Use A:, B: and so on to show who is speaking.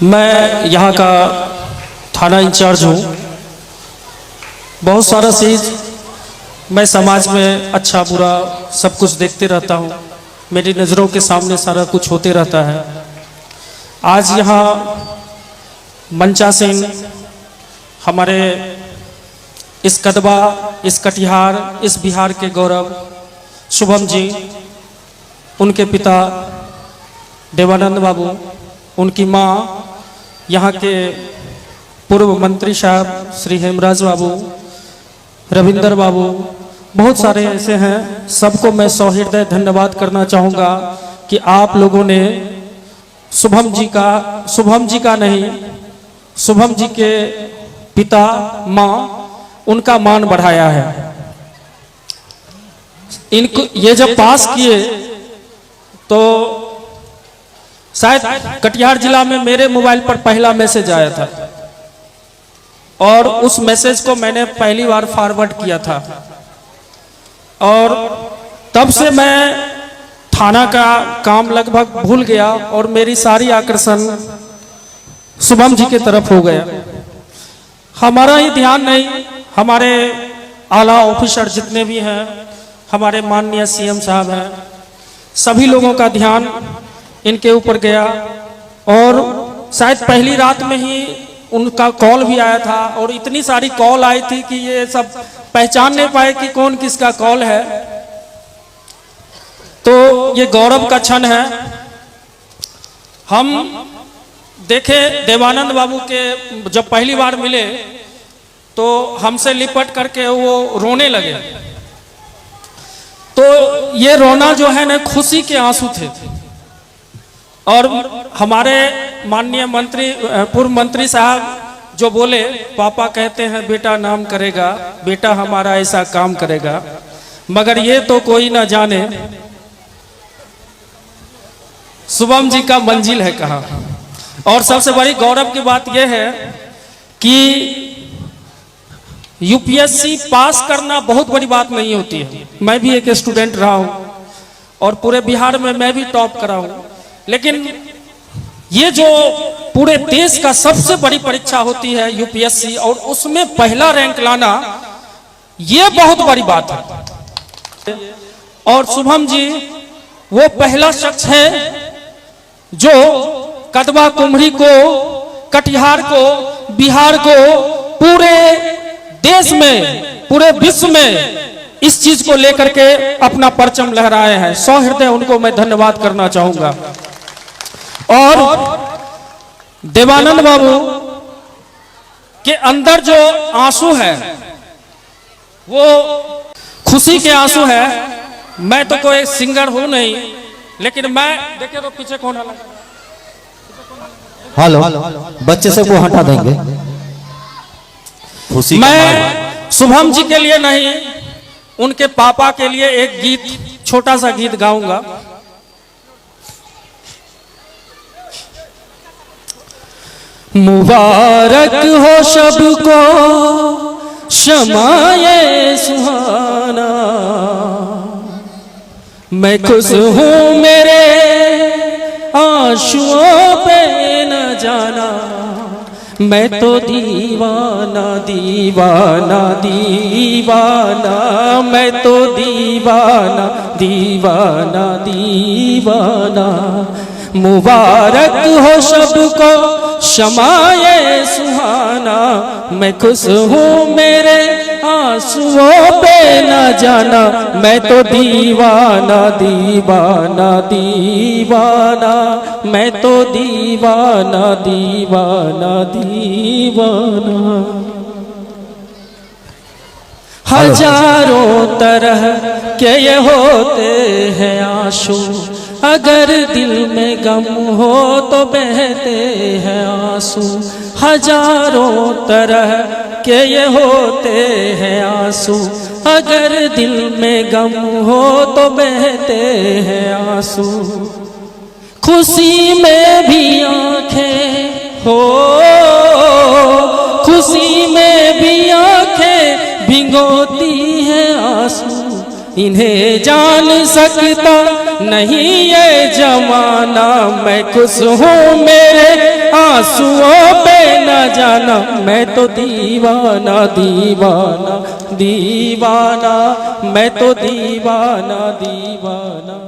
A: मैं यहाँ का थाना इंचार्ज हूँ। बहुत सारा चीज़ मैं समाज में अच्छा बुरा सब कुछ देखते रहता हूँ। मेरी नज़रों के सामने सारा कुछ होते रहता है। आज यहाँ मंचा सिंह हमारे इस कदवा, इस कटिहार, इस बिहार के गौरव शुभम जी, उनके पिता देवानंद बाबू, उनकी माँ, यहाँ के पूर्व मंत्री साहब श्री हेमराज बाबू, रविंदर बाबू, बहुत सारे ऐसे हैं। सबको मैं सहृदय धन्यवाद करना चाहूँगा कि आप लोगों ने शुभम जी के पिता, माँ, उनका मान बढ़ाया है। इनको ये जब पास किए तो शायद कटिहार जिला में मेरे मोबाइल पर पहला मैसेज आया था और उस मैसेज को मैंने पहली बार फॉरवर्ड किया था और तब से मैं थाना का काम लगभग भूल गया और मेरी सारी आकर्षण शुभम जी की तरफ हो गया। हमारा ही ध्यान नहीं, हमारे आला ऑफिसर जितने भी हैं, हमारे माननीय सीएम साहब हैं, सभी लोगों का ध्यान इनके ऊपर गया और शायद पहली रात में ही उनका कॉल भी आया था और इतनी सारी कॉल आई थी कि ये सब पहचान नहीं पाए कि कौन किसका कॉल है। तो ये गौरव का क्षण है। हम देखे देवानंद बाबू के जब पहली बार मिले तो हमसे लिपट करके वो रोने लगे। तो ये रोना जो है ना, खुशी के आंसू थे। और हमारे माननीय मंत्री, पूर्व मंत्री साहब जो बोले, पापा कहते हैं बेटा नाम करेगा, बेटा हमारा ऐसा काम करेगा, मगर ये तो कोई ना जाने शुभम जी का मंजिल है कहाँ। और सबसे बड़ी गौरव की बात यह है कि यूपीएससी पास करना बहुत बड़ी बात नहीं होती है। मैं भी एक स्टूडेंट रहा हूँ और पूरे बिहार में मैं भी टॉप करा हूँ, लेकिन ये जो पूरे देश का सबसे बड़ी परीक्षा होती है यूपीएससी, और उसमें पहला रैंक लाना ये बहुत बड़ी बात है। और शुभम जी वो पहला शख्स है जो कदवा, कुम्हरी को, कटिहार को, बिहार को, पूरे देश में, पूरे विश्व में इस चीज को लेकर के अपना परचम लहराए हैं। सहृदय उनको मैं धन्यवाद करना चाहूंगा। और देवानंद बाबू के अंदर जो आंसू है वो खुशी के आंसू है। मैं तो कोई सिंगर हूं नहीं, लेकिन मैं देखे तो पीछे कौन है?
B: हेलो, बच्चे से को हटा देंगे। खुशी
A: मैं शुभम जी के लिए नहीं, उनके पापा के लिए एक गीत, छोटा सा गीत गाऊंगा। मुबारक हो सबको शमाए सुहाना, मैं खुश हूँ मेरे आंसुओं पे न जाना, मैं तो दीवाना दीवाना दीवाना, मैं तो दीवाना दीवाना दीवाना। मुबारक हो सबको शमाए सुहाना, मैं खुश हूँ मेरे आंसुओं पे न जाना, मैं तो दीवाना दीवाना दीवाना, मैं तो दीवाना दीवाना दीवाना। हजारों तरह के ये होते हैं आंसू, अगर दिल में गम हो तो बहते हैं आंसू। हजारों तरह के ये होते हैं आंसू, अगर दिल में गम हो तो बहते हैं आंसू। खुशी में भी आंखें हो, खुशी में भी आंखें भिगोती हैं आंसू, इन्हें जान सकता नहीं ये जमाना, मैं खुश हूँ मेरे आंसुओं पे न जाना, मैं तो दीवाना दीवाना दीवाना, मैं तो दीवाना दीवाना।